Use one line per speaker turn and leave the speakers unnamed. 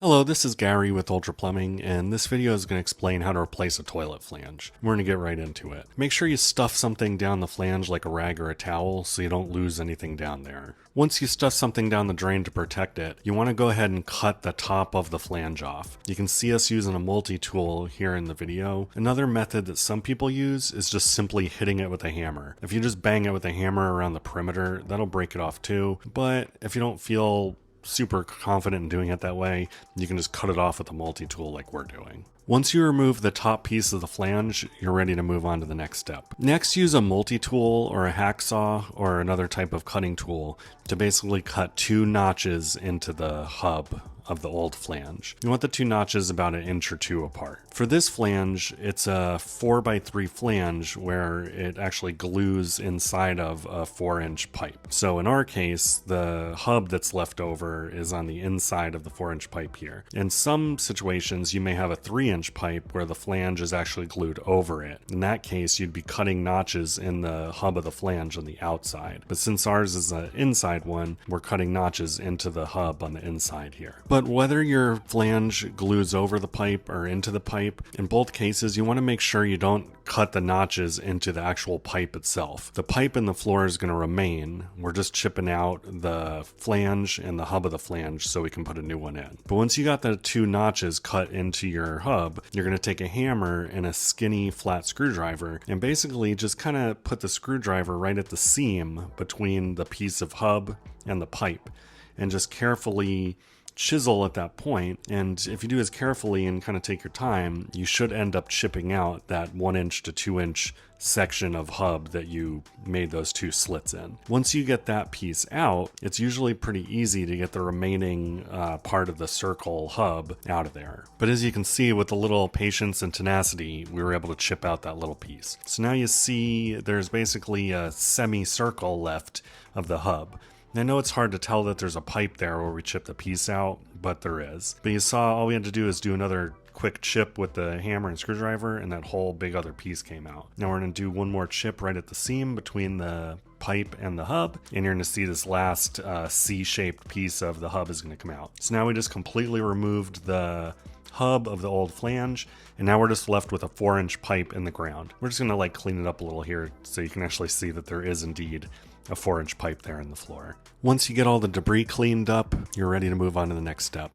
Hello, this is Gary with Ultra Plumbing, and this video is going to explain how to replace a toilet flange. We're going to get right into it. Make sure you stuff something down the flange like a rag or a towel so you don't lose anything down there. Once you stuff something down the drain to protect it, you want to go ahead and cut the top of the flange off. You can see us using a multi-tool here in the video. Another method that some people use is just simply hitting it with a hammer. If you just bang it with a hammer around the perimeter, that'll break it off too, but if you don't feel super confident in doing it that way, you can just cut it off with a multi-tool like we're doing. Once you remove the top piece of the flange, you're ready to move on to the next step. Next, use a multi-tool or a hacksaw or another type of cutting tool to basically cut 2 notches into the hub of the old flange. You want the 2 notches about 1 inch or 2 apart. For this flange, it's a 4x3 flange where it actually glues inside of a 4-inch pipe. So in our case, the hub that's left over is on the inside of the 4-inch pipe here. In some situations, you may have a 3-inch pipe where the flange is actually glued over it. In that case, you'd be cutting notches in the hub of the flange on the outside. But since ours is an inside one, we're cutting notches into the hub on the inside here. But whether your flange glues over the pipe or into the pipe, in both cases you want to make sure you don't cut the notches into the actual pipe itself. The pipe in the floor is going to remain. We're just chipping out the flange and the hub of the flange so we can put a new one in. But once you got the 2 notches cut into your hub, you're going to take a hammer and a skinny flat screwdriver and basically just kind of put the screwdriver right at the seam between the piece of hub and the pipe and just carefully chisel at that point. And if you do as carefully and kind of take your time, you should end up chipping out that 1 inch to 2 inch section of hub that you made those 2 slits in. Once you get that piece out, it's usually pretty easy to get the remaining part of the circle hub out of there. But as you can see, with a little patience and tenacity, we were able to chip out that little piece. So now you see there's basically a semicircle left of the hub. I know it's hard to tell that there's a pipe there where we chipped the piece out, but there is. But you saw all we had to do is do another quick chip with the hammer and screwdriver, and that whole big other piece came out. Now we're going to do one more chip right at the seam between the pipe and the hub, and you're going to see this last C-shaped piece of the hub is going to come out. So now we just completely removed the hub of the old flange, and now we're just left with a 4-inch pipe in the ground. We're just going to like clean it up a little here so you can actually see that there is indeed a 4-inch pipe there in the floor. Once you get all the debris cleaned up, you're ready to move on to the next step.